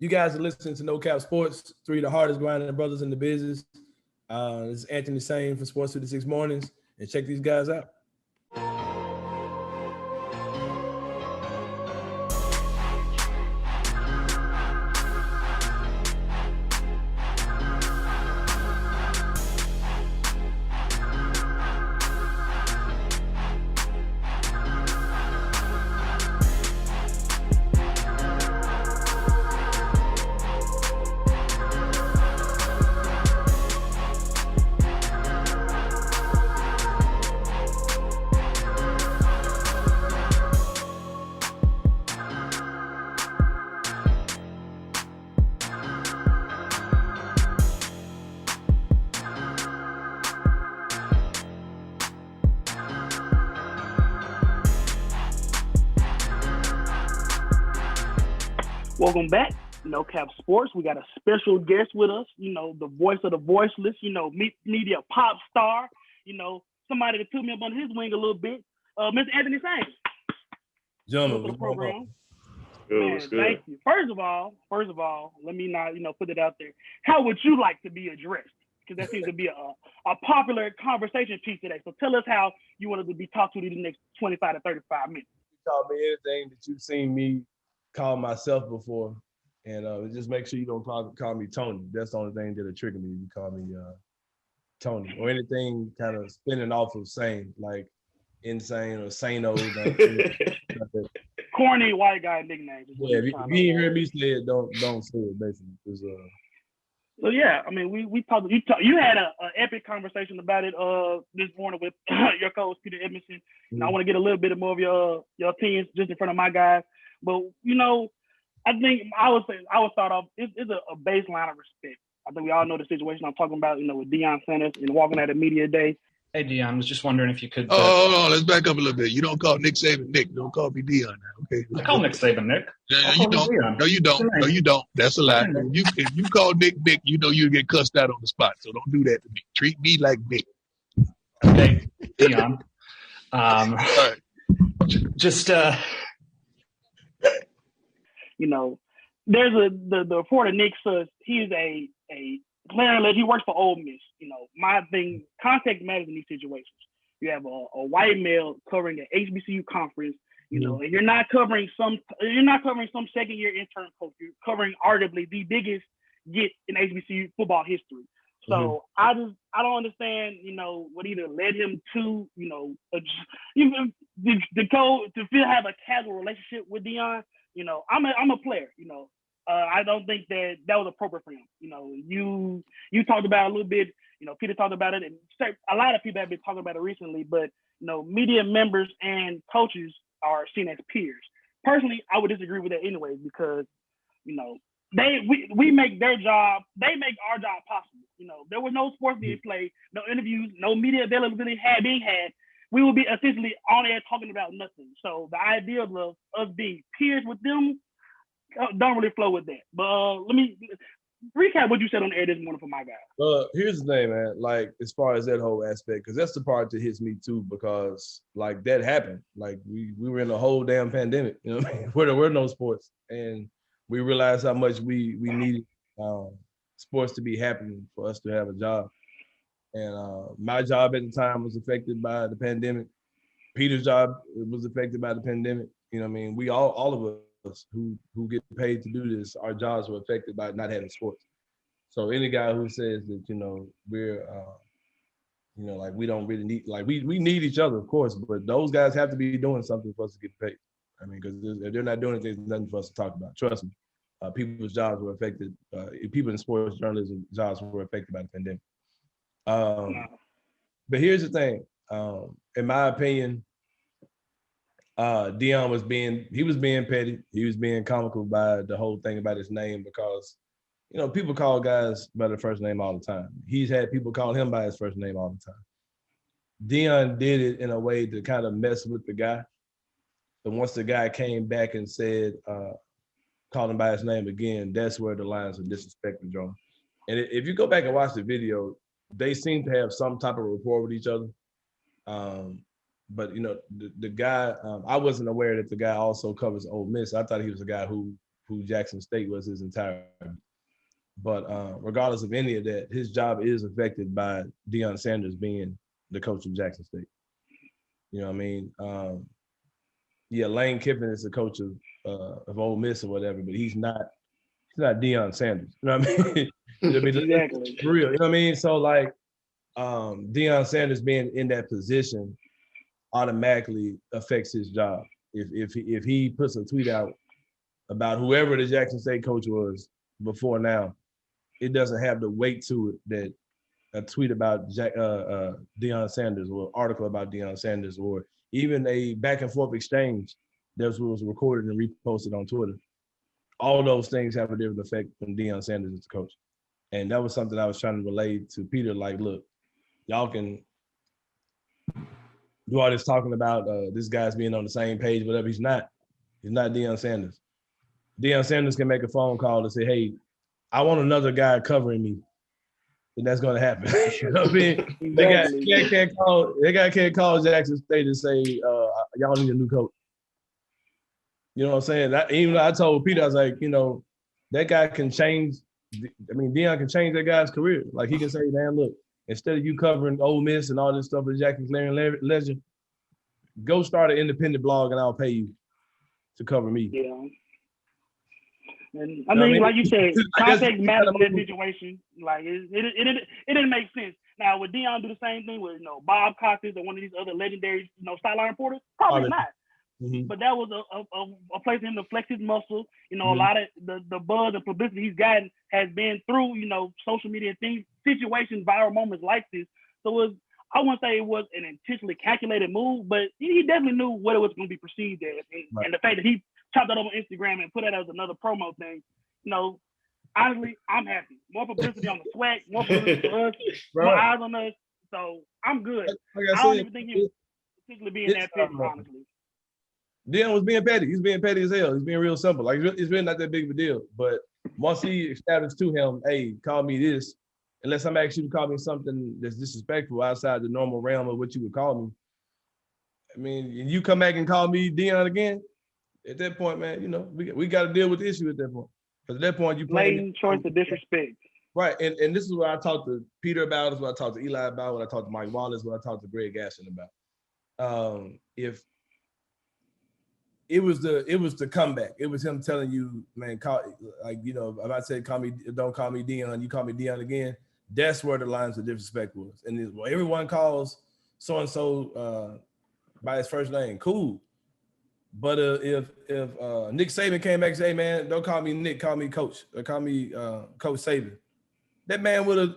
You guys are listening to No Cap Sports, three of the hardest grinding brothers in the business. This is Anthony Sain from Sports 56 Mornings, and check these guys out. Welcome back, No Cap Sports. We got a special guest with us, the voice of the voiceless, media pop star, somebody that took me up under his wing a little bit, Mr. Anthony Sain. Gentlemen, the program. Good. Thank you. First of all, let me not, put it out there. How would you like to be addressed? Because that seems to be a popular conversation piece today. So tell us how you wanted to be talked to in the next 25 to 35 minutes. You call me anything that you've seen me call myself before, and just make sure you don't call me Tony. That's the only thing that'll trigger me. You call me Tony or anything kind of spinning off of Sain, like Insane or Saino. Corny white guy nickname. Yeah, if you ain't heard me say it, don't say it. Basically, so yeah, I mean, we talked. You had an epic conversation about it this morning with your co-host Peter Edmondson. Mm-hmm. And I want to get a little bit more of your opinions just in front of my guys. But I think I would start off. It's a baseline of respect. I think we all know the situation I'm talking about. With Deion Sanders and walking at a media day. Hey Deion, I was just wondering if you could. Hold on, let's back up a little bit. You don't call Nick Saban Nick. Don't call me Deion now. Okay. I call Nick Saban Nick. You don't. No, you don't. No, you don't. That's a lie. If you call Nick Nick, you get cussed out on the spot. So don't do that to me. Treat me like Nick. Okay, Deion. Right. Just there's the reporter Nick says he's a player that he works for Ole Miss. My thing, context matters in these situations. You have a white male covering an HBCU conference, and you're not covering some second year intern coach. You're covering arguably the biggest get in HBCU football history. So I don't understand, what either led him to, to go to feel have a casual relationship with Deion. I'm a player. I don't think that was appropriate for him. You talked about it a little bit. Peter talked about it, and a lot of people have been talking about it recently. But media members and coaches are seen as peers. Personally, I would disagree with that anyway because we make their job, they make our job possible. There was no sports being played, no interviews, no media availability being had. We would be essentially on air talking about nothing. So the idea of us being peers with them don't really flow with that. But let me recap what you said on the air this morning for my guy. Here's the thing, man. Like, as far as that whole aspect, because that's the part that hits me too, because like that happened. Like we were in a whole damn pandemic, where there were no sports, and we realized how much we needed sports to be happening for us to have a job. And my job at the time was affected by the pandemic. Peter's job was affected by the pandemic. We all of us who get paid to do this, our jobs were affected by not having sports. So any guy who says that, we're, like we don't really need, like we need each other, of course, but those guys have to be doing something for us to get paid. Because if they're not doing anything, there's nothing for us to talk about. Trust me. People's jobs were affected. People in sports journalism jobs were affected by the pandemic. But here's the thing. In my opinion, Deion was being petty. He was being comical by the whole thing about his name because, people call guys by their first name all the time. He's had people call him by his first name all the time. Deion did it in a way to kind of mess with the guy. But once the guy came back and said, called him by his name again, that's where the lines of disrespect were drawn. And if you go back and watch the video, they seem to have some type of rapport with each other. But the guy, I wasn't aware that the guy also covers Ole Miss. I thought he was a guy who who Jackson State was his entire. But regardless of any of that, his job is affected by Deion Sanders being the coach of Jackson State. You know what I mean? Yeah, Lane Kiffin is the coach of Ole Miss or whatever, but he's not Deion Sanders. You know what I mean? Exactly. For real. You know what I mean? So like Deion Sanders being in that position automatically affects his job. If he puts a tweet out about whoever the Jackson State coach was before now, it doesn't have the weight to it that a tweet about Deion Sanders or article about Deion Sanders or even a back and forth exchange that was recorded and reposted on Twitter. All those things have a different effect when Deion Sanders is the coach. And that was something I was trying to relate to Peter. Like, look, y'all can do all this talking about this guy's being on the same page, whatever. He's not Deion Sanders. Deion Sanders can make a phone call and say, hey, I want another guy covering me. And that's going to happen. You know what I mean? Exactly. They can't call Jackson State and say, y'all need a new coach. You know what I'm saying? Even though I told Peter, I was like, you know, that guy can change. I mean, Deion can change that guy's career. Like, he can say, man, look, instead of you covering Ole Miss and all this stuff with Jackson Clarion Legend, go start an independent blog and I'll pay you to cover me. Yeah. And I mean, like you said, context matters in that situation. Like it didn't make sense. Now, would Deion do the same thing with Bob Costas or one of these other legendary sideline reporters? Probably not. Mm-hmm. But that was a place for him to flex his muscle. A lot of the buzz and publicity he's gotten has been through social media and things, situations, viral moments like this. So I wouldn't say it was an intentionally calculated move, but he definitely knew what it was going to be perceived as. And the fact that he chopped that up on Instagram and put that as another promo thing, honestly, I'm happy. More publicity on the swag, more publicity for us, more eyes on us. So I'm good. I don't even think he was particularly being that petty, honestly. Deion was being petty. He's being petty as hell. He's being real simple. Like, it's really not that big of a deal. But once he established to him, hey, call me this, unless I'm asking you to call me something that's disrespectful outside the normal realm of what you would call me. I mean, you come back and call me Deion again, at that point, man, we got to deal with the issue at that point. Because at that point, you blatant choice of disrespect. Right, and this is what I talked to Peter about, this is what I talked to Eli about, what I talked to Mike Wallace, what I talked to Greg Gaston about. If it was the comeback, it was him telling you, man, if I said don't call me Deion, you call me Deion again, that's where the lines of disrespect was. And everyone calls so and so by his first name, cool. But if Nick Saban came back and say, hey, man, don't call me Nick, call me Coach, or call me Coach Saban, that man would have,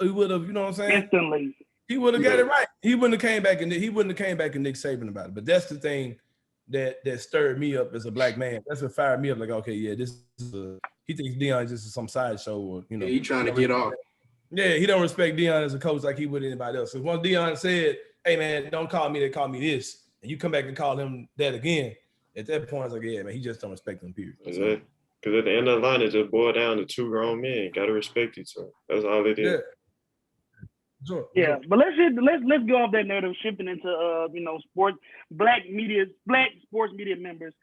you know what I'm saying? Instantly. He would have got it right. He wouldn't have came back and Nick Saban about it. But that's the thing that stirred me up as a black man. That's what fired me up. Like, okay, yeah, this is he thinks Deion just is some sideshow, or Yeah, he trying to get off. Yeah, he don't respect Deion as a coach like he would anybody else. So once Deion said, hey, man, don't call me that, call me this, and you come back and call him that again, at that point, it's like, yeah, man, he just don't respect them, period. Because at the end of the line, it just boiled down to two grown men. Got to respect each other. That's all it is. Yeah. Sure. Yeah, but let's go off that narrative, shifting into sports, black sports media members.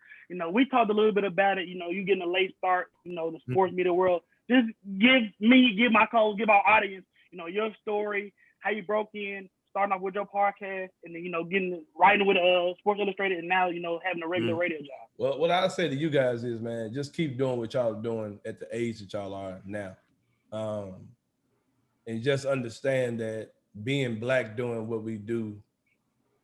We talked a little bit about it. You getting a late start. The sports media world. Just give our audience, your story, how you broke in, starting off with your podcast, and then writing with Sports Illustrated, and now having a regular radio job. Well, what I say to you guys is, man, just keep doing what y'all are doing at the age that y'all are now. And just understand that being black doing what we do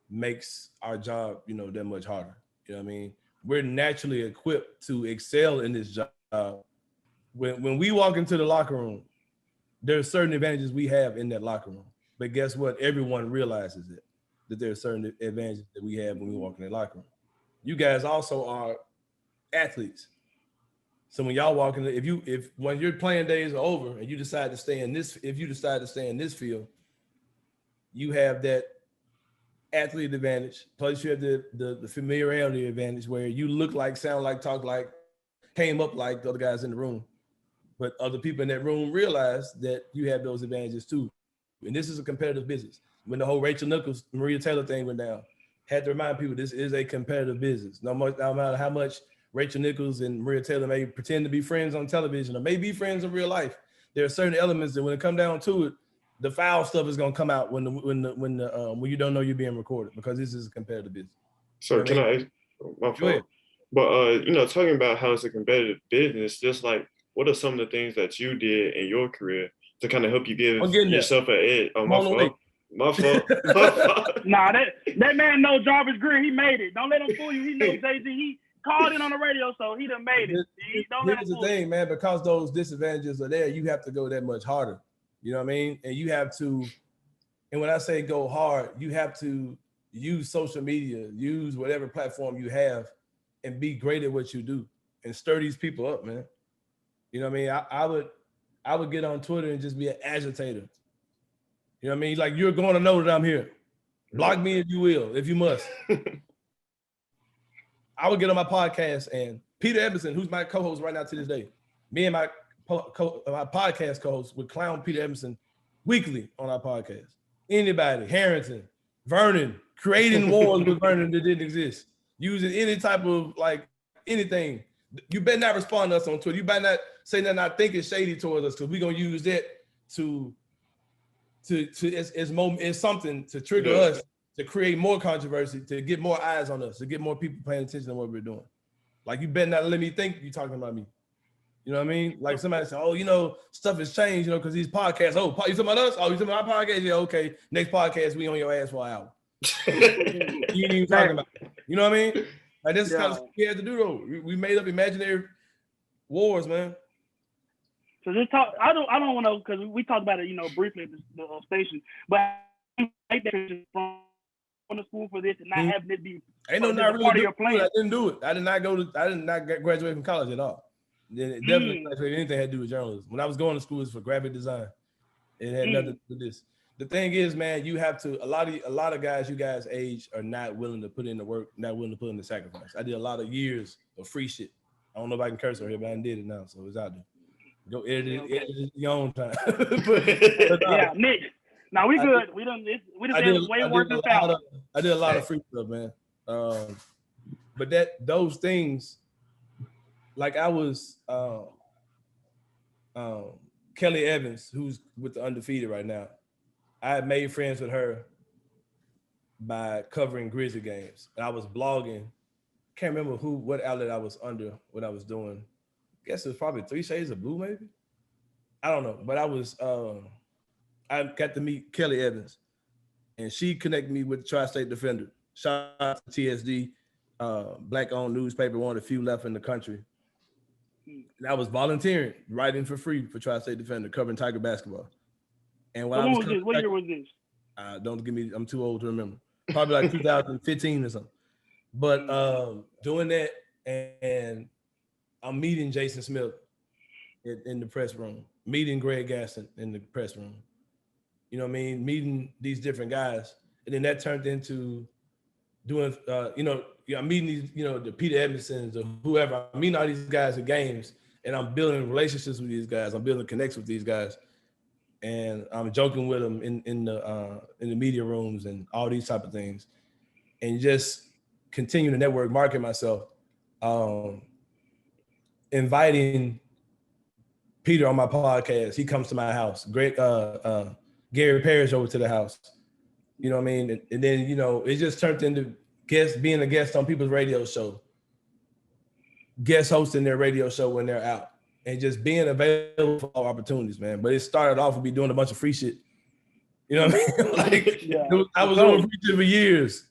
makes our job, that much harder. You know what I mean? We're naturally equipped to excel in this job. When we walk into the locker room, there are certain advantages we have in that locker room. But guess what? Everyone realizes that there are certain advantages that we have when we walk in the locker room. You guys also are athletes. So when y'all walk in, when your playing days are over and you decide to stay in this field, you have that athlete advantage. Plus you have the familiarity advantage where you look like, sound like, talk like, came up like the other guys in the room. But other people in that room realize that you have those advantages too. And this is a competitive business. When the whole Rachel Nichols, Maria Taylor thing went down, had to remind people this is a competitive business. No matter how much Rachel Nichols and Maria Taylor may pretend to be friends on television or may be friends in real life. There are certain elements that when it come down to it, the foul stuff is gonna come out when you don't know you're being recorded, because this is a competitive business. So can I ask, my fault. But talking about how it's a competitive business, just like what are some of the things that you did in your career to kind of help you give yourself an edge? Oh, my fault. My fault. Nah, that man knows Jarvis Greer. He made it. Don't let him fool you. He knows Jay-Z. He called in on the radio, so he done made it. Here's the thing, man. Because those disadvantages are there, you have to go that much harder. You know what I mean? And you have to, and when I say go hard, you have to use social media, use whatever platform you have, and be great at what you do and stir these people up, man. You know what I mean? I would get on Twitter and just be an agitator. You know what I mean? Like, you're going to know that I'm here. Block me if you will, if you must. I would get on my podcast, and Peter Emerson, who's my co-host right now to this day, me and my podcast co-host would clown Peter Emerson weekly on our podcast. Anybody, Harrington, Vernon, creating wars with Vernon that didn't exist, using any type of like anything. You better not respond to us on Twitter. You better not say nothing I think is shady towards us, because we're gonna use that as something to trigger us, to create more controversy, to get more eyes on us, to get more people paying attention to what we're doing. Like, you better not let me think you're talking about me. You know what I mean? Like, somebody said, oh, you know, stuff has changed, you know, because these podcasts, you talking about us? Oh, you talking about our podcast? Yeah, okay. Next podcast, we on your ass for an hour. You ain't even talking about it. You know what I mean? Like, this is kind of stuff we had to do, though. We made up imaginary wars, man. So just talk. I don't want to, because we talked about it, you know, briefly at the station. But I think from the school for this and not having it be ain't no not really part of your plan. I didn't do it. I did not graduate from college at all. It definitely anything had to do with journalism. When I was going to school, it was for graphic design. It had nothing to do with this. The thing is, man, you have to. A lot of guys, you guys' age, are not willing to put in the work, not willing to put in the sacrifice. I did a lot of years of free shit. I don't know if I can curse over here, but I did it now, so it's out there. Go edit it your own time. Yeah, Nick. Now we good. We done way worse than foul. I did a lot of free stuff, man. But those things, like I was Kelly Evans, who's with the Undefeated right now. I had made friends with her by covering Grizzly games, and I was blogging. Can't remember what outlet I was under when I was doing. I guess it was probably 3 Shades of Blue, maybe. I don't know, but I got to meet Kelly Evans, and she connected me with the Tri-State Defender. Shout out to TSD, Black-owned newspaper, one of the few left in the country. And I was volunteering, writing for free for Tri-State Defender, covering Tiger basketball. And when what year was this? Don't give me, I'm too old to remember. Probably like 2015 or something. But doing that, and I'm meeting Jason Smith in the press room, meeting Greg Gaston in the press room. You know what I mean? Meeting these different guys. And then that turned into doing, I'm meeting these, the Peter Edmondsons or whoever. I'm meeting all these guys at games, and I'm building relationships with these guys. I'm building connections with these guys. And I'm joking with them in the media rooms and all these type of things. And just continue to network, market myself. Inviting Peter on my podcast. He comes to my house. Gary Parrish over to the house. You know what I mean? And then, it just turned into being a guest on people's radio show. Guest hosting their radio show when they're out. And just being available for all opportunities, man. But it started off with me doing a bunch of free shit. You know what I mean? I was doing free shit for years.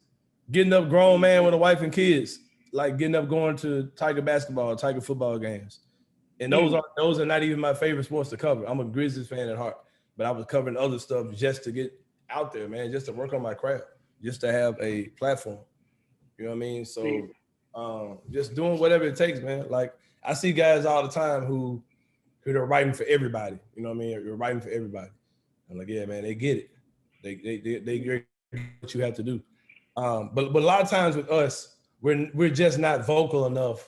Getting up grown man with a wife and kids. Like getting up going to Tiger basketball, Tiger football games. And those are not even my favorite sports to cover. I'm a Grizzlies fan at heart. But I was covering other stuff just to get out there, man. Just to work on my craft. Just to have a platform. You know what I mean? So just doing whatever it takes, man. Like, I see guys all the time who are writing for everybody. You know what I mean? You're writing for everybody. I'm like, yeah, man, they get it. They get what you have to do. But a lot of times with us, we're just not vocal enough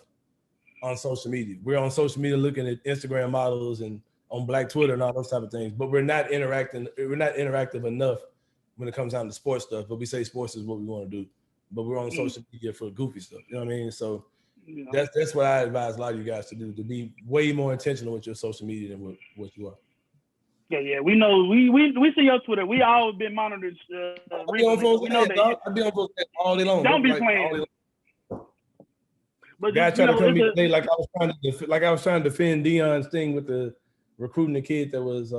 on social media. We're on social media looking at Instagram models and on Black Twitter and all those type of things. But we're not interactive enough when it comes down to sports stuff. But we say sports is what we want to do. But we're on social media for goofy stuff. You know what I mean? So That's what I advise a lot of you guys to do, to be way more intentional with your social media than what you are. Yeah. We know. We see your Twitter. We always been monitored. We know that. I be on Facebook all day long. Don't be playing. But guy tried to come me today like I was trying to defend Deion's thing with the recruiting the kid that was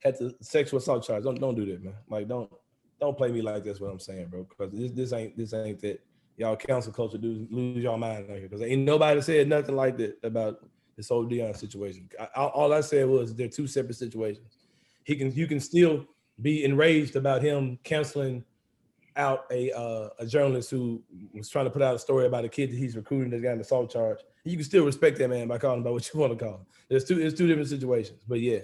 had the sexual assault charge. Don't do that, man. Like don't play me like that's what I'm saying, bro. Because this ain't that. Y'all cancel culture dudes lose your mind out here, because ain't nobody said nothing like that about this whole Deion situation. All I said was they're two separate situations. You can still be enraged about him canceling out a journalist who was trying to put out a story about a kid that he's recruiting that's got an assault charge. You can still respect that man by calling him by what you want to call him. There's two different situations, but yeah,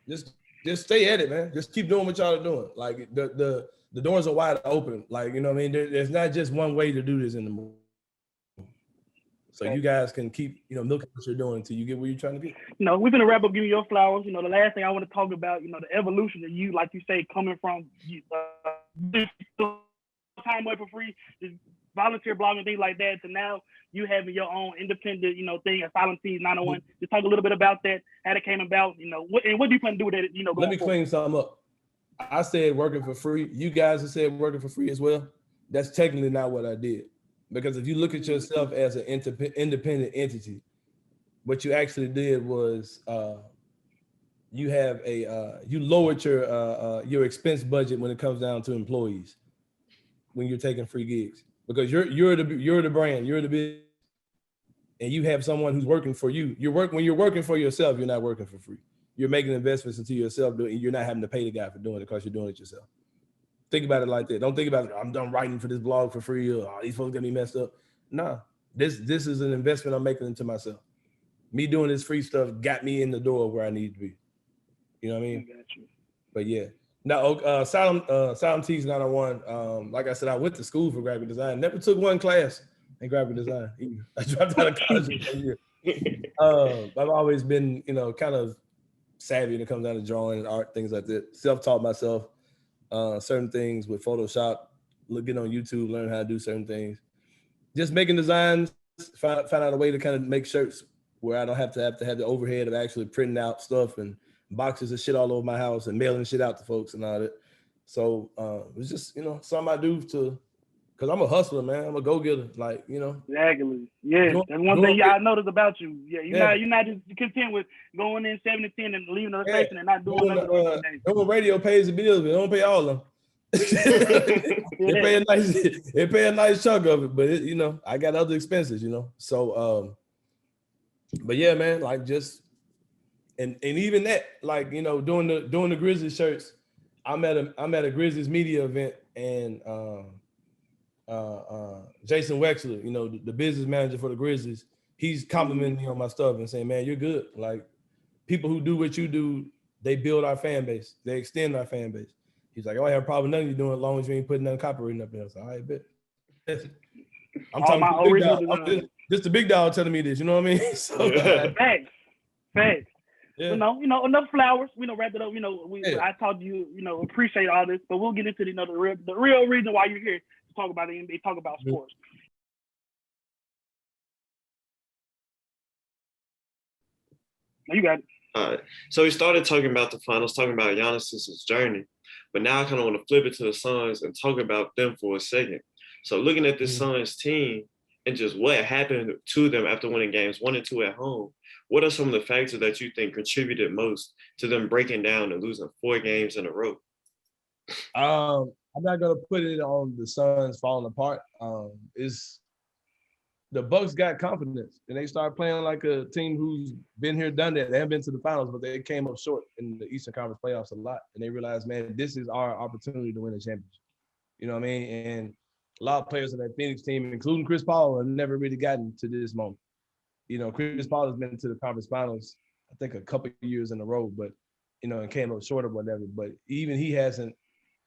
just stay at it, man. Just keep doing what y'all are doing. Like the doors are wide open. Like, you know what I mean? There's not just one way to do this in the movie. So you guys can keep, milking what you're doing until you get where you're trying to get. We're going to wrap up giving you your flowers. The last thing I want to talk about, the evolution of you, like you say, coming from time away for free, just volunteer blogging, things like that, to now you having your own independent, thing at Silent Seas 901. Just talk a little bit about that, how it came about, what do you plan to do with it, Let me clean something up. I said working for free. You guys have said working for free as well. That's technically not what I did. Because if you look at yourself as an independent entity, what you actually did was you lowered your expense budget when it comes down to employees when you're taking free gigs, because you're the brand, you're the business, and you have someone who's working for you. When you're working for yourself, you're not working for free. You're making investments into yourself, and you're not having to pay the guy for doing it because you're doing it yourself. Think about it like that. Don't think about it, I'm done writing for this blog for free, or these folks gonna be messed up. Nah, this is an investment I'm making into myself. Me doing this free stuff got me in the door where I need to be. You know what I mean? I got you. But yeah. Now, Silent Tees 901. Like I said, I went to school for graphic design. Never took one class in graphic design. I dropped out of college for a year. I've always been, kind of savvy when it comes down to drawing and art, things like that. Self-taught myself certain things with Photoshop, looking on YouTube, learn how to do certain things. Just making designs, find out a way to kind of make shirts where I don't have to have the overhead of actually printing out stuff and boxes of shit all over my house and mailing shit out to folks and all that. So it was just, something I do because I'm a hustler, man. I'm a go-getter, Exactly. Yeah, that's one thing y'all notice about you. Yeah, you're not just content with going in 7-10 and leaving the station and not doing nothing. No radio pays the bills, but they don't pay all of them. They pay a nice chunk of it, but I got other expenses, So, but yeah, man, like just and even that, like doing the Grizzlies shirts. I'm at a Grizzlies media event, and Jason Wexler, the business manager for the Grizzlies, he's complimenting me on my stuff and saying, man, you're good. Like, people who do what you do, they build our fan base. They extend our fan base. He's like, I don't have a problem with nothing you're doing as long as you ain't putting nothing copywritten up there. So, all right, bet. I'm talking about the big dog. This the big dog telling me this, you know what I mean? So, Facts. Yeah. Enough flowers. We wrap it up. I talked to you. Appreciate all this, but we'll get into the real reason why you're here to talk about the NBA, talk about sports. Now you got it. All right. So we started talking about the finals, talking about Giannis' journey, but now I kind of want to flip it to the Suns and talk about them for a second. So looking at this Suns team and just what happened to them after winning games 1 and 2 at home, what are some of the factors that you think contributed most to them breaking down and losing 4 games in a row? I'm not gonna put it on the Suns falling apart. It's the Bucks got confidence and they started playing like a team who's been here, done that. They haven't been to the finals, but they came up short in the Eastern Conference playoffs a lot. And they realized, man, this is our opportunity to win a championship. You know what I mean? And a lot of players on that Phoenix team, including Chris Paul, have never really gotten to this moment. Chris Paul has been to the conference finals, I think, a couple of years in a row, but and came up short or whatever. But even he hasn't.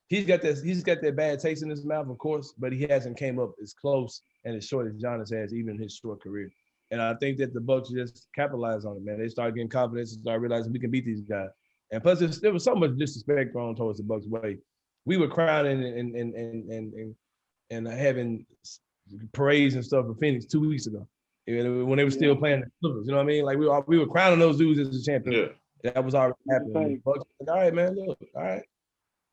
He's got that bad taste in his mouth, of course, but he hasn't came up as close and as short as Giannis has, even in his short career. And I think that the Bucks just capitalized on it, man. They started getting confidence and started realizing we can beat these guys. And plus, there was so much disrespect thrown towards the Bucks' way. We were crowning and having parades and stuff for Phoenix 2 weeks ago. When they were still playing the Clippers, you know what I mean? Like we were crowning those dudes as the champion. Yeah. That was already happening. Bucks, like, all right, man, look, all right.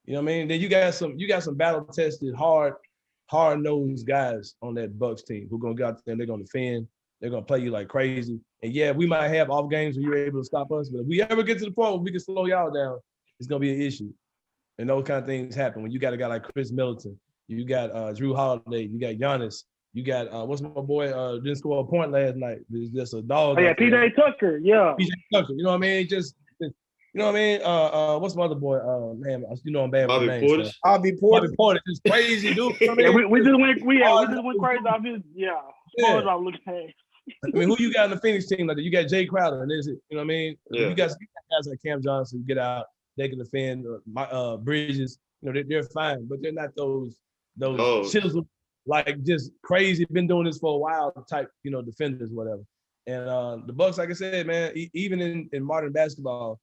You know what I mean? Then you got some battle-tested, hard-nosed guys on that Bucks team who gonna go out there and they're gonna defend. They're gonna play you like crazy. And yeah, we might have off games where you're able to stop us, but if we ever get to the point where we can slow y'all down, it's gonna be an issue. And those kind of things happen when you got a guy like Chris Middleton, you got Drew Holiday, you got Giannis, you got what's my boy didn't score a point last night. It's just a dog. Oh yeah, PJ Tucker, yeah. PJ Tucker, you know what I mean? Just you know what I mean? What's my other boy? Man, you know I'm bad with names. Bobby Portis. Bobby Portis is crazy, dude. You know yeah, we just went crazy off his off looking past. I mean, who you got in the Phoenix team? Like you got Jay Crowder, and is it? You know what I mean? Yeah. You got guys like Cam Johnson get out, they can defend. Bridges, you know, they're fine, but they're not those chiseled, like just crazy. Been doing this for a while type, you know, defenders, whatever. And the Bucks, like I said, man, even in modern basketball.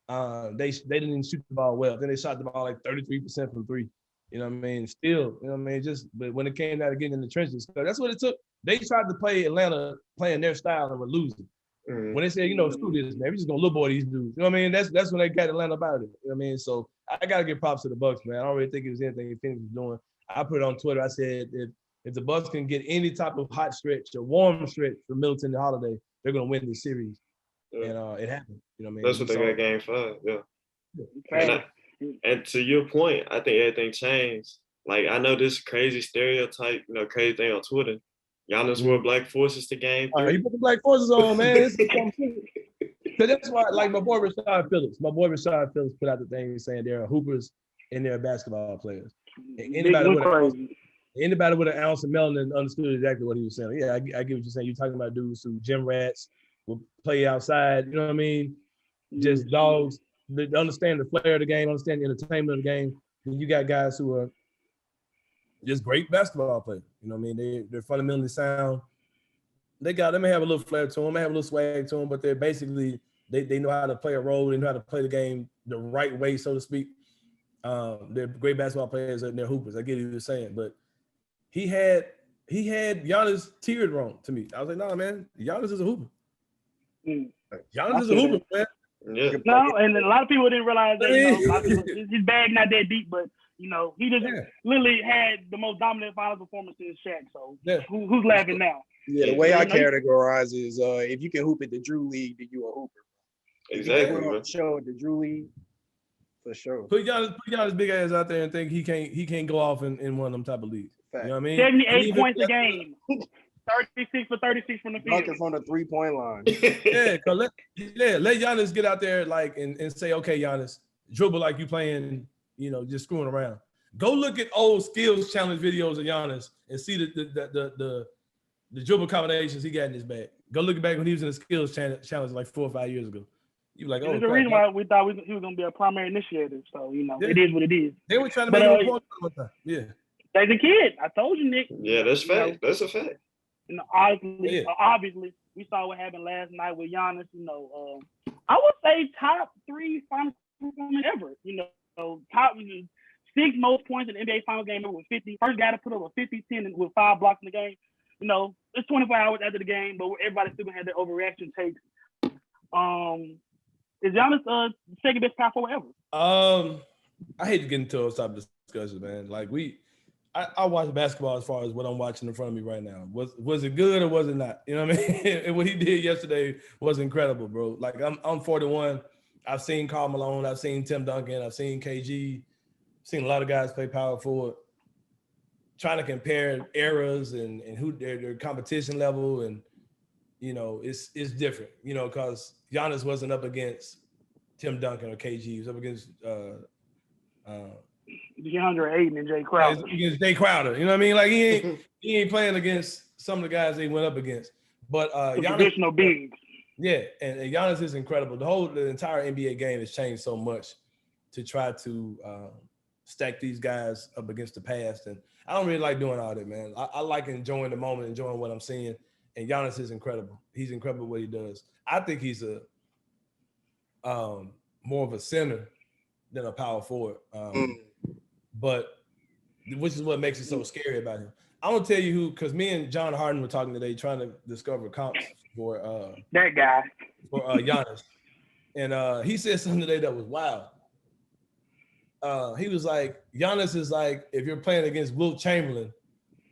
They didn't even shoot the ball well. Then they shot the ball like 33% from three. You know what I mean? Still, you know what I mean? But when it came down to getting in the trenches, that's what it took. They tried to play Atlanta playing their style and were losing. Mm-hmm. When they said, you know, screw this, man, we're just gonna lowboy these dudes. You know what I mean? That's when they got Atlanta about it. You know what I mean? So I gotta give props to the Bucks, man. I don't really think it was anything Phoenix was doing. I put it on Twitter. I said if the Bucks can get any type of hot stretch or warm stretch from Middleton and Holiday, they're gonna win this series. Yeah. And it happened. You know what I mean? That's what they got Game 5. Yeah. And to your point, I think everything changed. Like I know this crazy stereotype, you know, crazy thing on Twitter. Giannis wore black forces to Game 3. You put the black forces on, man. So that's why, like my boy Rashad Phillips put out the thing saying there are hoopers and there are basketball players. And anybody with an ounce of melanin understood exactly what he was saying. Yeah, I get what you're saying. You're talking about dudes who gym rats will play outside. You know what I mean? Just dogs. They understand the flair of the game, understand the entertainment of the game. And you got guys who are just great basketball players. You know what I mean? They're fundamentally sound. They may have a little flair to them, may have a little swag to them, but they're basically they know how to play a role. They know how to play the game the right way, so to speak. They're great basketball players and they're hoopers. I get what you were saying, but he had Giannis tiered wrong to me. I was like, nah, man, Giannis is a hooper. Giannis is a hooper, man. Yeah. No, and a lot of people didn't realize that. You know, his bag not that deep, but you know, he just literally had the most dominant final performance in Shaq. So who's laughing now? Yeah, the way I categorize is if you can hoop at the Drew League, then you a hooper. Exactly. Show at the Drew League, for sure. Put Giannis big ass out there and think he can't go off in one of them type of leagues. Fact. You know what I mean? 78 points a game. 36 for 36 from the field. Dunking from the 3-point line. Let Giannis get out there and say, okay, Giannis, dribble like you playing, you know, just screwing around. Go look at old skills challenge videos of Giannis and see the dribble combinations he got in his bag. Go look back when he was in the skills challenge like 4 or 5 years ago. You like, there's a reason why we thought he was gonna be a primary initiator. So you know, it is what it is. They were trying to make him a point all the time. Yeah. As a kid, I told you, Nick. Yeah, that's fact. That's a fact. You know, obviously, we saw what happened last night with Giannis. You know, I would say top 3 final performance ever. You know, top 6 most points in the NBA final game ever with 50. First guy to put up a 50, 10 with 5 blocks in the game. You know, it's 24 hours after the game, but everybody's still gonna have their overreaction takes. Is Giannis second best power forward ever? I hate to get into those type of discussions, man. Like I watch basketball as far as what I'm watching in front of me right now. Was it good or was it not? You know what I mean? And what he did yesterday was incredible, bro. Like I'm 41. I've seen Karl Malone. I've seen Tim Duncan. I've seen KG. Seen a lot of guys play power forward. Trying to compare eras and who their competition level, and you know it's different. You know, because Giannis wasn't up against Tim Duncan or KG. He was up against DeAndre Ayton and Jay Crowder. Against Jay Crowder, you know what I mean? Like he ain't playing against some of the guys they went up against. But Giannis, traditional bigs. Yeah, and Giannis is incredible. The entire NBA game has changed so much to try to stack these guys up against the past, and I don't really like doing all that, man. I like enjoying the moment, enjoying what I'm seeing. And Giannis is incredible. He's incredible what he does. I think he's a more of a center than a power forward. But which is what makes it so scary about him. I'm gonna tell you who, because me and John Harden were talking today, trying to discover comps for that guy for Giannis, and he said something today that was wild. He was like, Giannis is like, if you're playing against Wilt Chamberlain,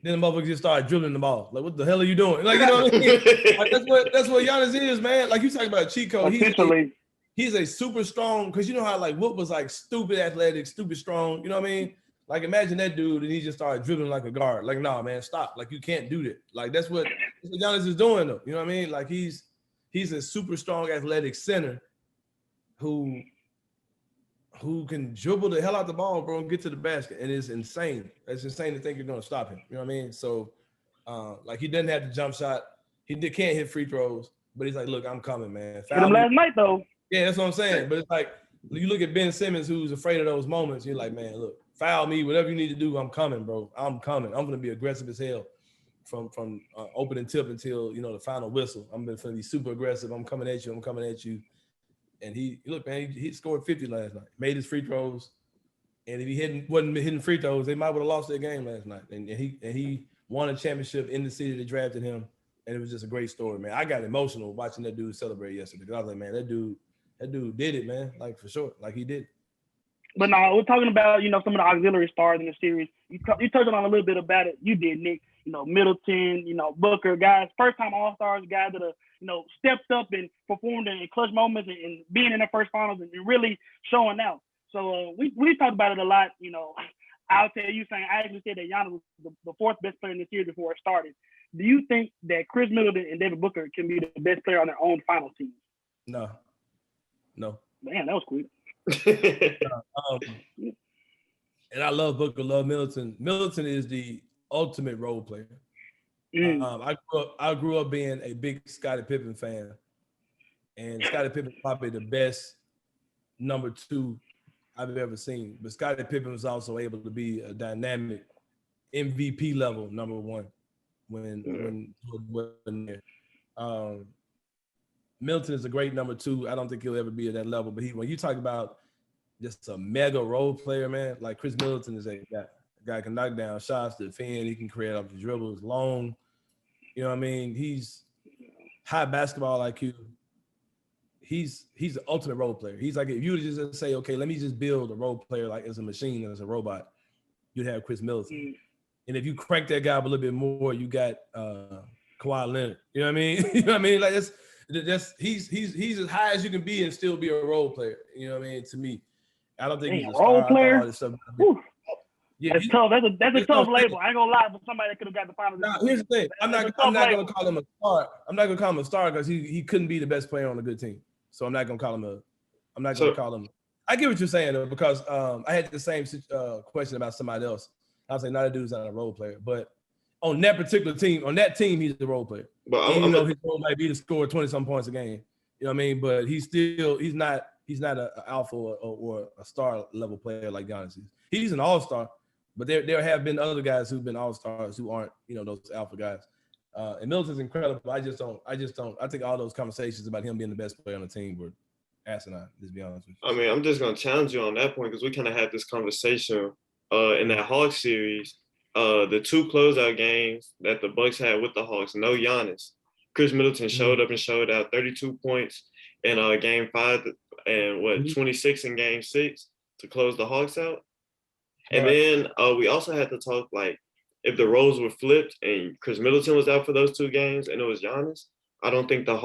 then the motherfucker just started dribbling the ball. Like, what the hell are you doing? Like, you know what I mean? Like, that's what Giannis is, man. Like, you talking about a cheat code. He's a super strong, because you know how like Wilt was like stupid athletic, stupid strong. You know what I mean? Like, imagine that dude and he just started dribbling like a guard. Like, nah, man, stop. Like, you can't do that. Like, that's what Giannis is doing, though. You know what I mean? Like, he's a super strong athletic center who can dribble the hell out the ball, bro, and get to the basket. And it's insane. It's insane to think you're going to stop him. You know what I mean? So, like, he doesn't have the jump shot. He can't hit free throws. But he's like, look, I'm coming, man. Hit him last night, though. Yeah, that's what I'm saying. But it's like, you look at Ben Simmons, who's afraid of those moments. You're like, man, look, foul me, whatever you need to do, I'm coming, bro. I'm coming. I'm going to be aggressive as hell from opening tip until, you know, the final whistle. I'm going to be super aggressive. I'm coming at you. And he scored 50 last night, made his free throws. And if he wasn't hitting free throws, they might would have lost their game last night. And he won a championship in the city that drafted him. And it was just a great story, man. I got emotional watching that dude celebrate yesterday. Because I was like, man, that dude did it, man. Like, for sure. Like, he did. But no, we're talking about, you know, some of the auxiliary stars in the series. You touched on a little bit about it. You did, Nick. You know, Middleton, you know, Booker, guys, first-time All-Stars, guys that are, you know, stepped up and performed in clutch moments and being in the first finals and really showing out. So we talked about it a lot. You know, I'll tell you, Sain, I actually said that Giannis was the fourth best player in the series before it started. Do you think that Chris Middleton and Devin Booker can be the best player on their own final team? No. Man, that was quick. And I love Booker, love Middleton. Middleton is the ultimate role player. I grew up being a big Scottie Pippen fan, and Scottie Pippen is probably the best number 2 I've ever seen. But Scottie Pippen was also able to be a dynamic MVP level number 1 when there. Middleton is a great number 2. I don't think he'll ever be at that level. But when you talk about just a mega role player, man, like Chris Middleton is a guy can knock down shots, defend, he can create off the dribble, he's long. You know what I mean? He's high basketball IQ. He's the ultimate role player. He's like, if you just say, okay, let me just build a role player like as a machine, as a robot, you'd have Chris Middleton. And if you crank that guy up a little bit more, you got Kawhi Leonard. You know what I mean? You know what I mean? Like he's as high as you can be and still be a role player. You know what I mean? To me, I don't think he's a role player. Yeah, that's tough. That's a tough label. I ain't gonna lie, but somebody that could have got the finals. Now, here's the thing. I'm not gonna call him a star. I'm not gonna call him a star because he couldn't be the best player on a good team. So I'm not gonna call him. I get what you're saying though, because I had the same question about somebody else. I was like, no, that dude's not a role player, but on that particular team, he's the role player. But his role might be to score 20-some points a game. You know what I mean? But he's not an alpha or a star level player like Giannis is. He's an all-star, but there have been other guys who've been all-stars who aren't, you know, those alpha guys. And Middleton's incredible. I think all those conversations about him being the best player on the team were asinine, just be honest with you. I mean, I'm just gonna challenge you on that point because we kind of had this conversation in that Hawks series. The 2 closeout games that the Bucks had with the Hawks, no Giannis. Chris Middleton showed up and showed out 32 points in game 5 and 26 in game 6 to close the Hawks out. And then we also had to talk, like, if the roles were flipped and Chris Middleton was out for those 2 games and it was Giannis, I don't think the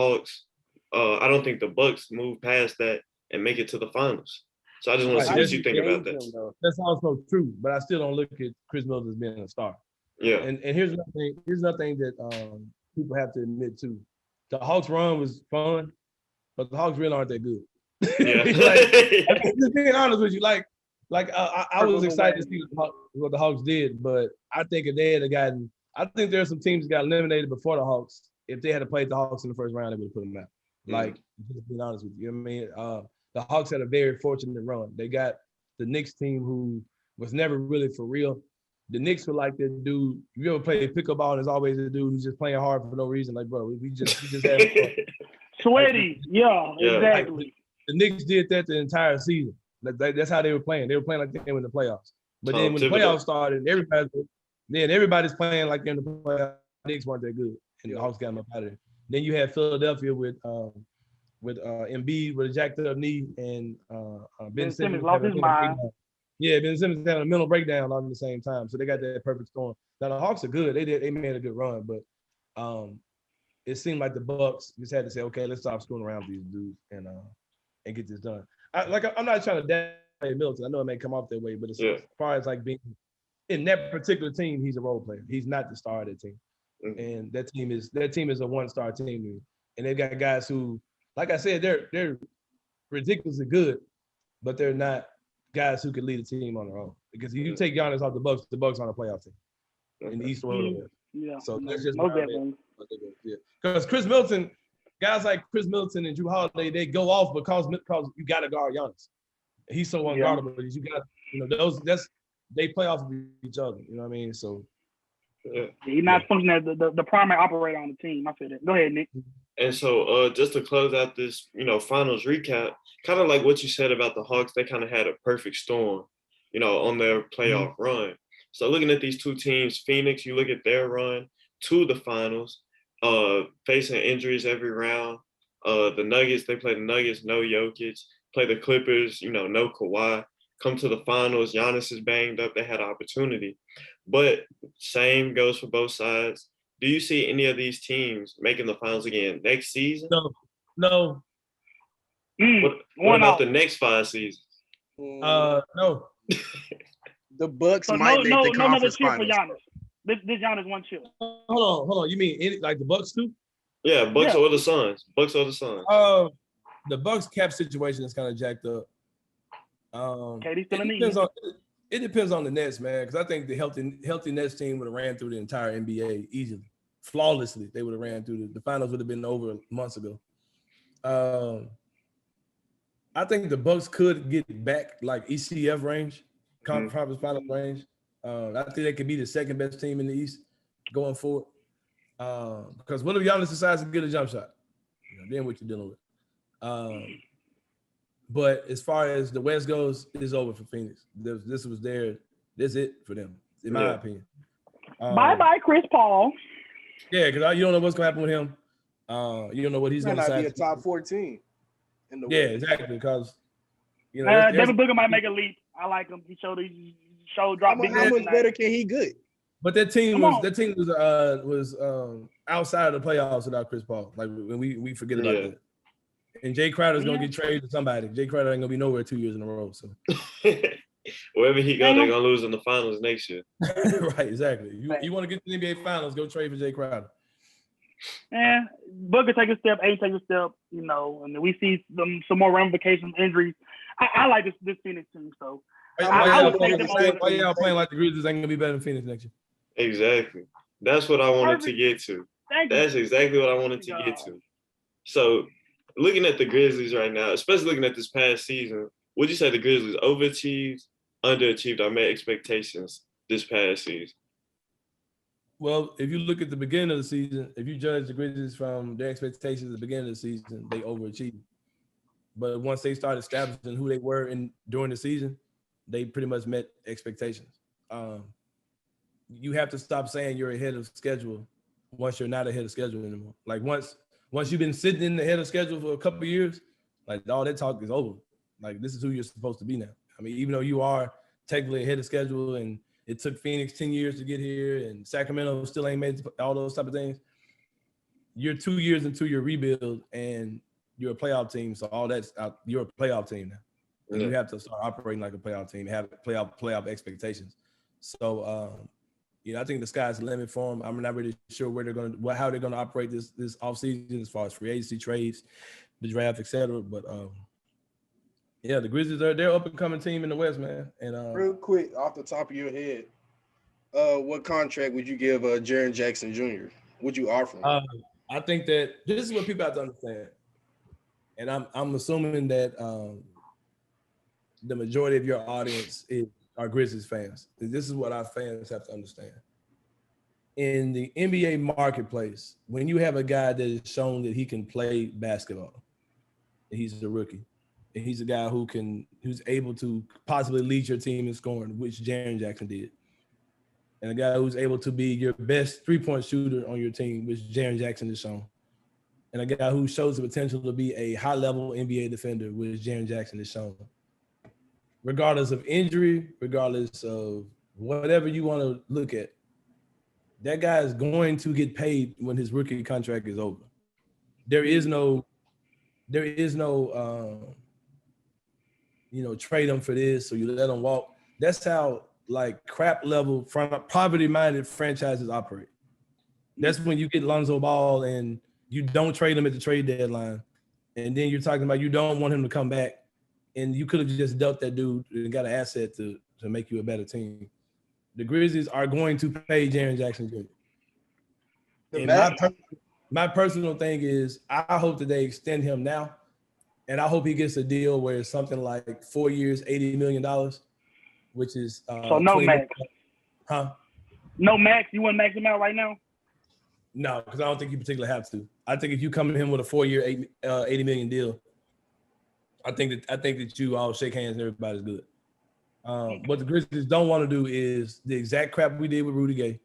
Bucks move past that and make it to the finals. So I just want to see what you think about that. That's also true, but I still don't look at Chris Middleton as being a star. Yeah. And here's another thing that people have to admit too. The Hawks run was fun, but the Hawks really aren't that good. Yeah. Just being honest with you, I was excited to see what the Hawks did, but I think if they had gotten, I think there are some teams that got eliminated before the Hawks. If they had played the Hawks in the first round, they would have put them out. Just being honest with you, you know what I mean? The Hawks had a very fortunate run. They got the Knicks team who was never really for real. The Knicks were like that dude. If you ever play pickup ball, there's always a dude who's just playing hard for no reason. Like, bro, we just have fun. Sweaty. Yeah, exactly. Like, the Knicks did that the entire season. That's how they were playing. They were playing like they were in the playoffs. But then when the playoffs started, Then everybody's playing like they're in the playoffs. Knicks weren't that good, and the Hawks got them up out of there. Then you had Philadelphia with Embiid with a jacked up knee, and Ben Simmons lost his mind. Yeah, Ben Simmons having a mental breakdown all at the same time. So they got that perfect storm. Now the Hawks are good. They made a good run, but it seemed like the Bucks just had to say, okay, let's stop screwing around with these dudes and get this done. I'm not trying to downplay Middleton. I know it may come off that way, but as far as like being in that particular team, he's a role player. He's not the star of that team. Mm-hmm. And that team is a one-star team. And they've got guys who, like I said, they're ridiculously good, but they're not guys who can lead a team on their own. Because if you take Giannis off the Bucks on a playoff team in the East or West. Yeah. So that's just because Chris Middleton, guys like Chris Middleton and Drew Holiday, they go off because you got to guard Giannis. He's so unguardable. You got they play off of each other. You know what I mean? So he's not functioning as the primary operator on the team. I feel that. Go ahead, Nick. And so just to close out this, finals recap, kind of like what you said about the Hawks, they kind of had a perfect storm, on their playoff run. So looking at these two teams, Phoenix, you look at their run to the finals, facing injuries every round. The Nuggets, they play the Nuggets, no Jokic. Play the Clippers, no Kawhi. Come to the finals, Giannis is banged up. They had an opportunity. But same goes for both sides. Do you see any of these teams making the finals again next season? No. What about the next 5 seasons? No. The Bucks so might make the conference finals. For Giannis. This Giannis one chill. Hold on. You mean like the Bucks too? Yeah, Bucks or the Suns. Bucks or the Suns. The Bucks cap situation is kind of jacked up. It depends on the Nets, man, because I think the healthy Nets team would have ran through the entire NBA easily, flawlessly. They would have ran through the finals would have been over months ago. I think the Bucks could get back like ECF range, conference finals range. I think they could be the second best team in the East going forward. Because what if Giannis decides to get a jump shot? Then what you're dealing with. But as far as the West goes, it's over for Phoenix. This was this it for them, in my opinion. Bye-bye, Chris Paul. Yeah, because you don't know what's going to happen with him. You don't know what he's going to decide. Be a top 14 in the West. Yeah, exactly, because Devin Booker might make a leap. I like him. He showed drop. How much better can he get? But that team was outside of the playoffs without Chris Paul. Like when we forget about that. And Jay Crowder's gonna get traded to somebody. Jay Crowder ain't gonna be nowhere 2 years in a row. So wherever he goes, they're gonna lose in the finals next year. Right, exactly. You want to get to the NBA finals, go trade for Jay Crowder. Yeah, Booker take a step, A take a step, and we see some more ramifications, injuries. I like this Phoenix team, so why y'all playing like the Grizzlies ain't gonna be better than Phoenix next year? Exactly. That's what I wanted to get to. That's exactly what I wanted to get to. So looking at the Grizzlies right now, especially looking at this past season, would you say the Grizzlies overachieved, underachieved, or met expectations this past season? Well, if you look at the beginning of the season, if you judge the Grizzlies from their expectations at the beginning of the season, they overachieved. But once they started establishing who they were during the season, they pretty much met expectations. You have to stop saying you're ahead of schedule once you're not ahead of schedule anymore. Like once you've been sitting in the head of schedule for a couple of years, like all that talk is over. Like this is who you're supposed to be now. I mean, even though you are technically ahead of schedule and it took Phoenix 10 years to get here and Sacramento still ain't made all those type of things, you're 2 years into your rebuild and you're a playoff team. So all that's out, you're a playoff team now. And you have to start operating like a playoff team, have playoff expectations. So, I think the sky's the limit for them. I'm not really sure how they're going to operate this offseason as far as free agency trades, the draft, etc. But the Grizzlies they're up and coming team in the West, man. And real quick, off the top of your head, what contract would you give Jaren Jackson Jr.? Would you offer him? I think that this is what people have to understand, and I'm assuming that the majority of your audience are Grizzlies fans. This is what our fans have to understand. In the NBA marketplace, when you have a guy that has shown that he can play basketball, and he's a rookie, and he's a guy who's able to possibly lead your team in scoring, which Jaren Jackson did. and a guy who's able to be your best three-point shooter on your team, which Jaren Jackson has shown, and a guy who shows the potential to be a high-level NBA defender, which Jaren Jackson has shown. Regardless of injury, regardless of whatever you want to look at, that guy is going to get paid when his rookie contract is over. There is no, trade him for this or you let him walk. That's how like crap level poverty-minded franchises operate. That's when you get Lonzo Ball and you don't trade him at the trade deadline, and then you're talking about you don't want him to come back, and you could have just dealt that dude and got an asset to make you a better team. The Grizzlies are going to pay Jaren Jackson Jr. And my personal thing is I hope that they extend him now, and I hope he gets a deal where it's something like 4 years, $80 million, which is so no max. Huh? No max. You want to max him out right now? No, because I don't think you particularly have to. I think if you come to him with a 4-year, $80 million deal, I think that you all shake hands and everybody's good. What the Grizzlies don't want to do is the exact crap we did with Rudy Gay.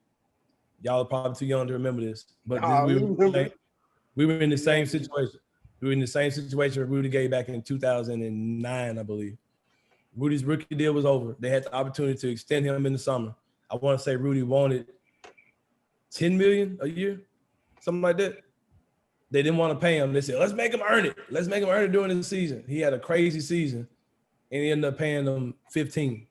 Y'all are probably too young to remember this, but we were in the same situation. We were in the same situation with Rudy Gay back in 2009, I believe. Rudy's rookie deal was over. They had the opportunity to extend him in the summer. I want to say Rudy wanted $10 million a year, something like that. They didn't want to pay him. They said, let's make him earn it. Let's make him earn it during the season. He had a crazy season, and he ended up paying them $15.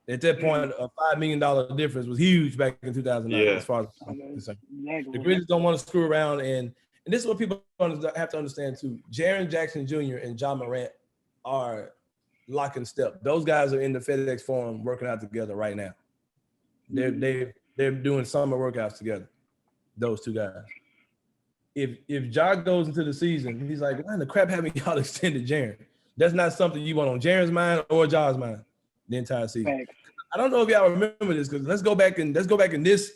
At that point, a $5 million difference was huge back in 2009. As far as the Grizzlies don't want to screw around, and this is what people have to understand too. Jaren Jackson Jr. and Ja Morant are lock and step. Those guys are in the FedEx Forum working out together right now. They're doing summer workouts together. Those two guys. If Ja goes into the season, he's like, "Man, the crap having y'all extended Jaren." That's not something you want on Jaren's mind or Ja's mind the entire season. Thanks. I don't know if y'all remember this because let's go back in this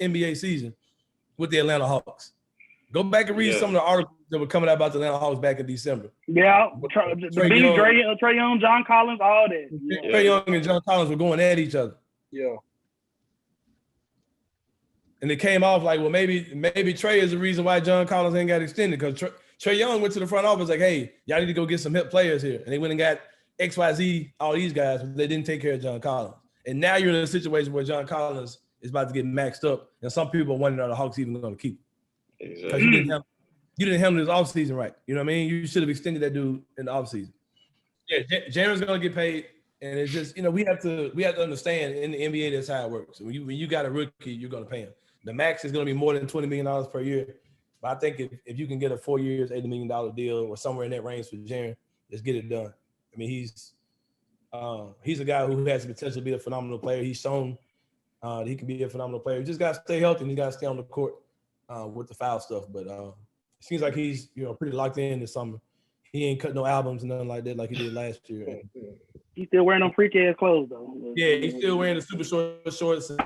NBA season with the Atlanta Hawks. Go back and read some of the articles that were coming out about the Atlanta Hawks back in December. Yeah, Trae Young, John Collins, all that. Yeah. Trae Young and John Collins were going at each other. Yeah. And it came off like, well, maybe Trae is the reason why John Collins ain't got extended because Trae Young went to the front office like, hey, y'all need to go get some hip players here. And they went and got XYZ, all these guys, but they didn't take care of John Collins. And now you're in a situation where John Collins is about to get maxed up, and some people are wondering are the Hawks even going to keep him. Because you didn't handle his offseason right. You know what I mean? You should have extended that dude in the offseason. Yeah, Jaren's going to get paid, and it's just, we have to understand in the NBA that's how it works. When you got a rookie, you're going to pay him. The max is going to be more than $20 million per year. But I think if you can get a 4 years, $80 million deal or somewhere in that range for Jaren, let's get it done. I mean, he's a guy who has the potential to be a phenomenal player. He's shown he can be a phenomenal player. He just got to stay healthy and he got to stay on the court with the foul stuff. But it seems like he's pretty locked in this summer. He ain't cut no albums and nothing like that like he did last year. He's still wearing them freak ass clothes though. Yeah, he's still wearing the super short shorts and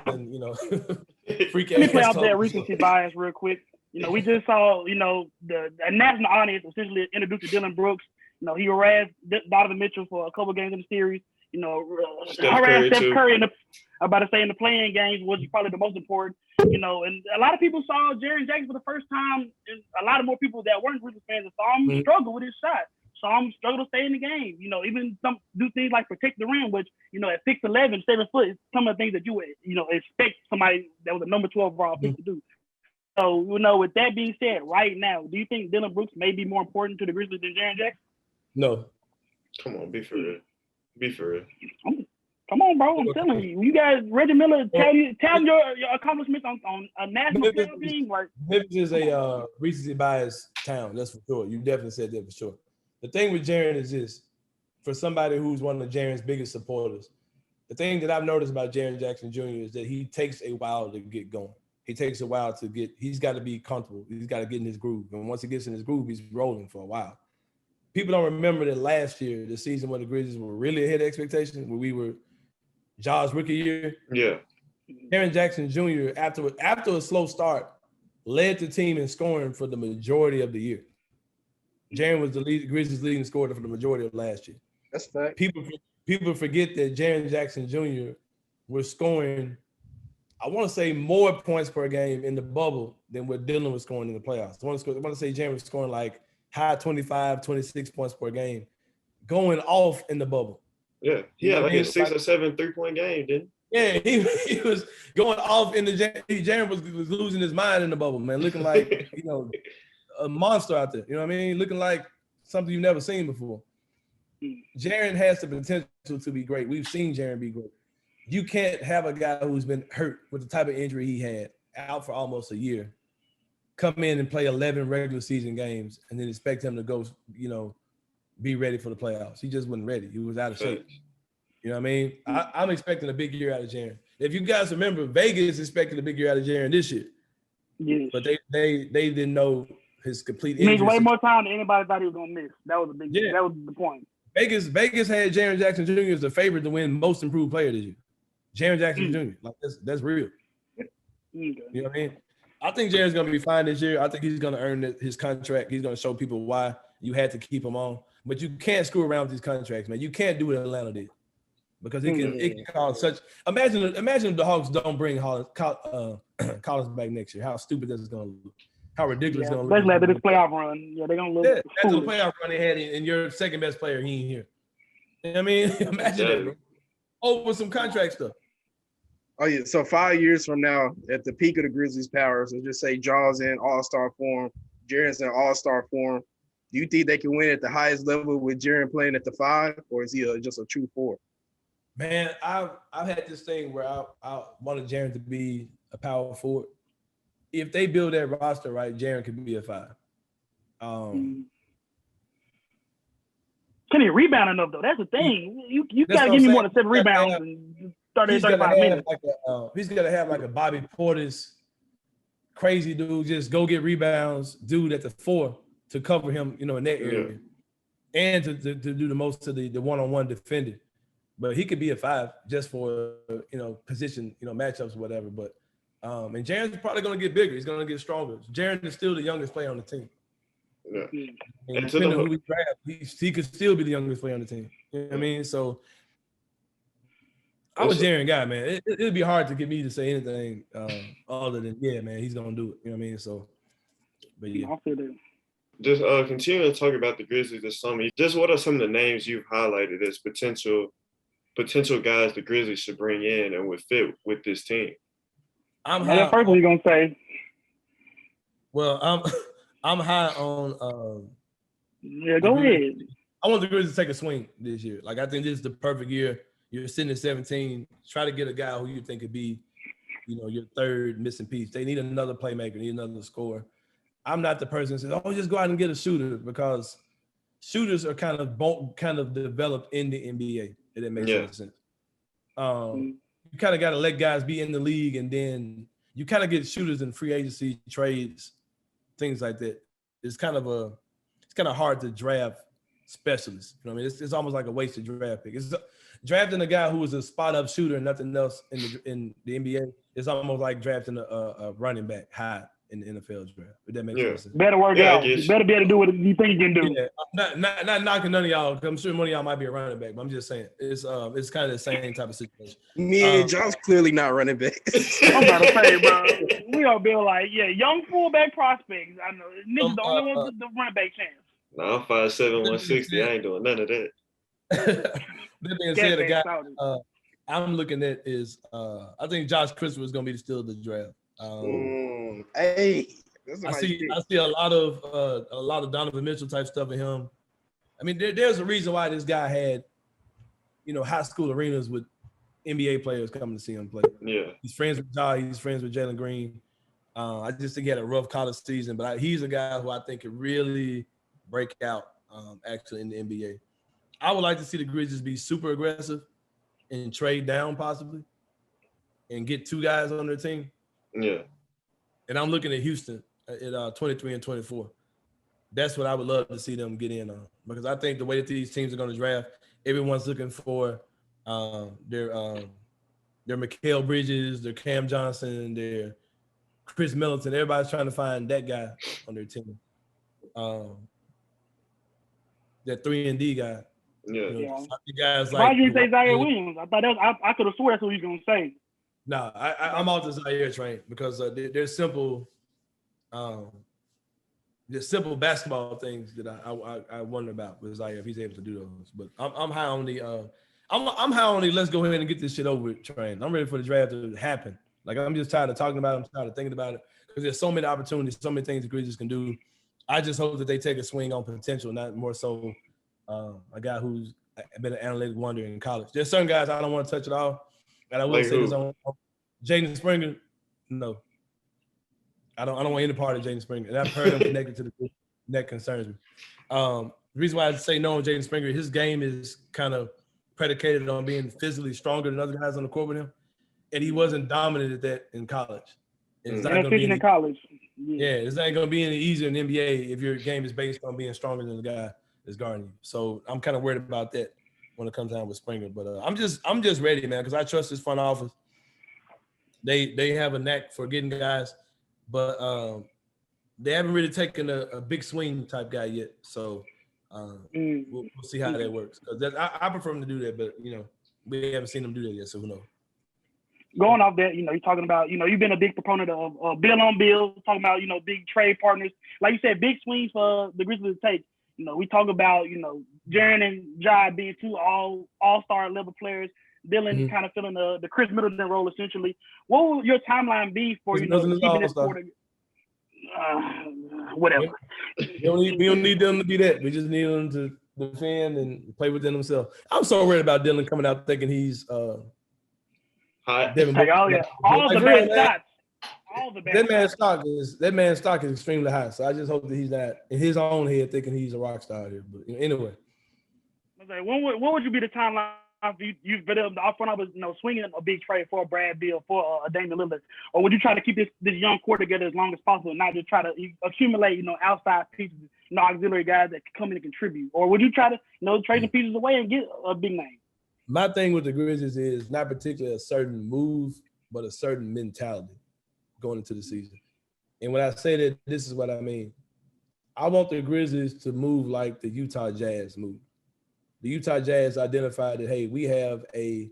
freak ass. Let me play off that recency bias real quick. We just saw the national audience essentially introduced to Dillon Brooks. He harassed Donovan Mitchell for a couple games in the series. Harassed Steph Curry in the playing games, which is probably the most important. And a lot of people saw Jaren Jackson for the first time, and a lot of more people that weren't Grizzlies fans saw him struggle with his shot. Saw him struggle to stay in the game. Even some do things like protect the rim, which at 6'11", 7 foot, is some of the things that you would expect somebody that was a number 12 overall pick to do. So with that being said, right now, do you think Dillon Brooks may be more important to the Grizzlies than Jaren Jackson? No. Come on, be for real. Be for real. Come on, bro. I'm telling you. You guys, Reggie Miller, tell your accomplishments on a national team. Memphis is a recency bias town, that's for sure. You definitely said that for sure. The thing with Jaren is this, for somebody who's one of Jaren's biggest supporters, the thing that I've noticed about Jaren Jackson Jr. is that he takes a while to get going. He takes a while he's got to be comfortable. He's got to get in his groove. And once he gets in his groove, he's rolling for a while. People don't remember that last year, the season where the Grizzlies were really ahead of expectations, where we were Ja's rookie year. Yeah. Jaren Jackson Jr., after a slow start, led the team in scoring for the majority of the year. Jaren was the Grizzlies' leading scorer for the majority of last year. That's fact. People forget that Jaren Jackson Jr. was scoring I want to say more points per game in the bubble than what Dylan was scoring in the playoffs. I want to say Jaren was scoring like high 25, 26 points per game going off in the bubble. Yeah, he had like a 6 or 7 3-point game, didn't he? Yeah, he was going off in the Jaren was losing his mind in the bubble, man, looking like, a monster out there. You know what I mean? Looking like something you've never seen before. Jaren has the potential to be great. We've seen Jaren be great. You can't have a guy who's been hurt with the type of injury he had, out for almost a year, come in and play 11 regular season games and then expect him to go, be ready for the playoffs. He just wasn't ready. He was out of shape. You know what I mean? I'm expecting a big year out of Jaren. If you guys remember, Vegas expected a big year out of Jaren this year. Yes. But they didn't know his complete injury. He needs way situation. more time than anybody thought he was going to miss. That was a big That was the point. Vegas had Jaren Jackson Jr. as the favorite to win most improved player this year. Jaren Jackson Jr. Like that's real. Okay. You know what I mean? I think Jaren's gonna be fine this year. I think he's gonna earn his contract. He's gonna show people why you had to keep him on. But you can't screw around with these contracts, man. You can't do what Atlanta did because it can cause such. Imagine if the Hawks don't bring Collins back next year. How stupid that's gonna look. How ridiculous it's gonna look. Especially after this playoff run. Yeah, they're gonna look. Yeah, after the playoff run they had, and your second best player, he ain't here. You know what I mean? Imagine that, bro. Over some contract stuff. Oh yeah. So 5 years from now, at the peak of the Grizzlies' power, so just say Jaw's in all-star form, Jaren's in all-star form. Do you think they can win at the highest level with Jaren playing at the 5, or is he just a true 4? Man, I've had this thing where I wanted Jaren to be a power forward. If they build that roster right, Jaren could be a 5. Can he rebound enough though? That's the thing. You gotta give me more than 7 rebounds and 35 minutes. He's gonna have like a Bobby Portis crazy dude, just go get rebounds, dude at the 4 to cover him, in that area, and to do the most of the one-on-one defending. But he could be a 5 just for position, matchups or whatever. But and Jaren's probably gonna get bigger. He's gonna get stronger. Jaren is still the youngest player on the team. Yeah. And depending on who we draft, he could still be the youngest player on the team. You know what I mean? So I'm a Jaren guy, man. It'd be hard to get me to say anything other than, man, he's gonna do it. You know what I mean? So, but yeah. I'll feel that. Just continue to talk about the Grizzlies this summer. Just what are some of the names you've highlighted as potential guys the Grizzlies should bring in and would fit with this team? First one you're gonna say. Well, I'm high on. Go ahead. I want the Grizzlies to take a swing this year. Like I think this is the perfect year. You're sitting at 17. Try to get a guy who you think could be, your third missing piece. They need another playmaker, need another scorer. I'm not the person that says, just go out and get a shooter, because shooters are kind of developed in the NBA. If that makes any sense. You kind of got to let guys be in the league, and then you kind of get shooters in free agency trades, things like that. It's kind of hard to draft specialists. You know what I mean? It's almost like a wasted draft pick. It's drafting a guy who is a spot up shooter and nothing else in the NBA. It's almost like drafting a running back high in the NFL draft. If that makes sense. Better work out. You better be able to do what you think you can do. Yeah. Not knocking none of y'all. I'm sure one of y'all might be a running back, but I'm just saying it's kind of the same type of situation. John's clearly not running back. I'm about to say, bro. We all be like, young fullback prospects. I know niggas the only ones with the running back chance. No, I'm 5'7", 160. I ain't doing none of that. That being said, the guy I'm looking at is I think Josh Christopher is going to be still the draft. I see a lot of Donovan Mitchell type stuff in him. I mean, there's a reason why this guy had, high school arenas with NBA players coming to see him play. Yeah, he's friends with Ja. He's friends with Jalen Green. I just think he had a rough college season, but he's a guy who I think could really break out actually in the NBA. I would like to see the Grizzlies be super aggressive and trade down possibly and get 2 guys on their team. Yeah. And I'm looking at Houston at 23 and 24. That's what I would love to see them get in on, because I think the way that these teams are going to draft, everyone's looking for their Mikal Bridges, their Cam Johnson, their Chris Middleton. Everybody's trying to find that guy on their team. That 3-and-D guy. Yeah. Why did you say Zion Williams? I thought I could have swore that's what he was gonna say. No, I'm off the Zaire train because there's simple basketball things that I wonder about with Zaire if he's able to do those. But I'm high on the I'm high on the let's go ahead and get this shit over with train. I'm ready for the draft to happen. Like I'm just tired of talking about it. I'm tired of thinking about it because there's so many opportunities, so many things the Grizzlies can do. I just hope that they take a swing on potential, not more so a guy who's been an analytic wonder in college. There's certain guys I don't want to touch at all. And I will say this on Jaden Springer. No, I don't want any part of Jaden Springer. And I've heard him connected to the group. That concerns me. The reason why I say no on Jaden Springer, his game is kind of predicated on being physically stronger than other guys on the court with him. And he wasn't dominant at that in college. It's not gonna be in college. Yeah, it's not going to be any easier in the NBA if your game is based on being stronger than the guy that's guarding you. So I'm kind of worried about that when it comes down with Springer. But I'm just ready, man, because I trust this front office. They have a knack for getting guys, but they haven't really taken a big swing type guy yet. So we'll see how that works. I prefer them to do that, but we haven't seen them do that yet, so who knows? Going off that, you're talking about, you've been a big proponent of bill on bill, talking about, big trade partners. Like you said, big swings for the Grizzlies to take. We talk about, Jaren and Jai being two all-star level players. Dylan kind of filling the Chris Middleton role, essentially. What will your timeline be for, keeping this quarter? Whatever. We don't need them to be that. We just need them to defend and play within themselves. I'm so worried about Dylan coming out thinking he's all the bad shots. All the bad that man's stock is extremely high. So I just hope that he's not in his own head thinking he's a rock star here. But anyway. Okay, what would you be the timeline for you for them? The front office, swinging a big trade for a Brad Beal, for a Damian Lillard, or would you try to keep this young core together as long as possible, and not just try to accumulate, outside pieces, auxiliary guys that can come in and contribute, or would you try to, trade the pieces away and get a big name? My thing with the Grizzlies is not particularly a certain move, but a certain mentality going into the season. And when I say that, this is what I mean. I want the Grizzlies to move like the Utah Jazz move. The Utah Jazz identified that, hey, we have a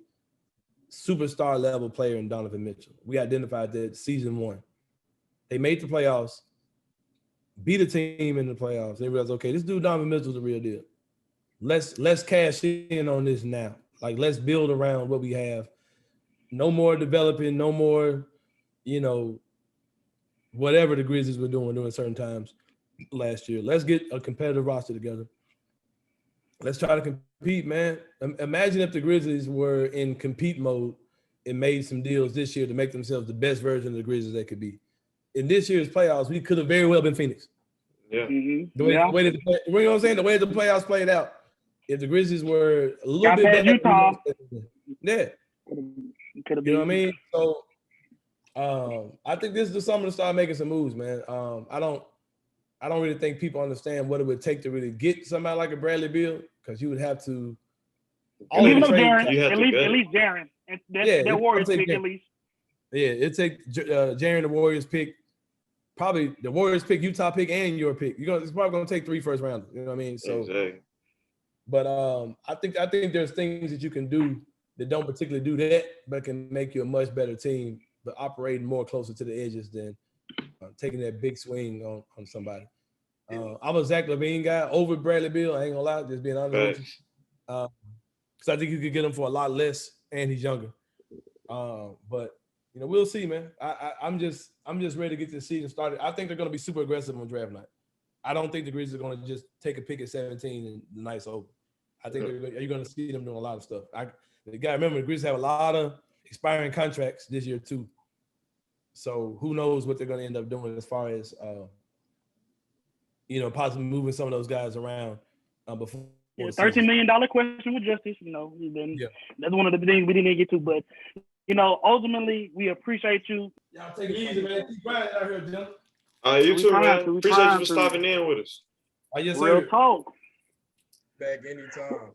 superstar level player in Donovan Mitchell. We identified that season one. They made the playoffs, beat a team in the playoffs. They realized, okay, this dude Donovan Mitchell's the real deal. Let's cash in on this now. Like, let's build around what we have. No more developing, no more, whatever the Grizzlies were doing during certain times last year. Let's get a competitive roster together. Let's try to compete, man. Imagine if the Grizzlies were in compete mode and made some deals this year to make themselves the best version of the Grizzlies they could be. In this year's playoffs, we could have very well been Phoenix. Yeah. The way the way the playoffs played out. If the Grizzlies were a little bit better, Utah. Yeah. You know what I mean? So I think this is the summer to start making some moves, man. I don't really think people understand what it would take to really get somebody like a Bradley Beal, because you would have to. At least Jaren. Their Warriors pick at least. Yeah, it take Jaren, the Warriors pick, probably the Warriors pick, Utah pick, and your pick. It's probably going to take 3 first rounders. You know what I mean? So. Exactly. But I think there's things that you can do that don't particularly do that, but can make you a much better team, but operating more closer to the edges than taking that big swing on somebody. I'm a Zach LaVine guy over Bradley Beal. I ain't gonna lie, just being honest with you. Because I think you could get him for a lot less, and he's younger. But we'll see, man. I'm just ready to get this season started. I think they're gonna be super aggressive on draft night. I don't think the Grizzlies are gonna just take a pick at 17 and the night's over. I think you're gonna see them doing a lot of stuff. You gotta remember the Grizzlies have a lot of expiring contracts this year too. So who knows what they're gonna end up doing as far as possibly moving some of those guys around before. $13 million question with Justice. That's one of the things we didn't get to, but ultimately we appreciate you. Y'all take it easy, man. Keep quiet out here, Jim. You too, man. Appreciate you for stopping in with us. Yes, Real sir. talk. Back anytime.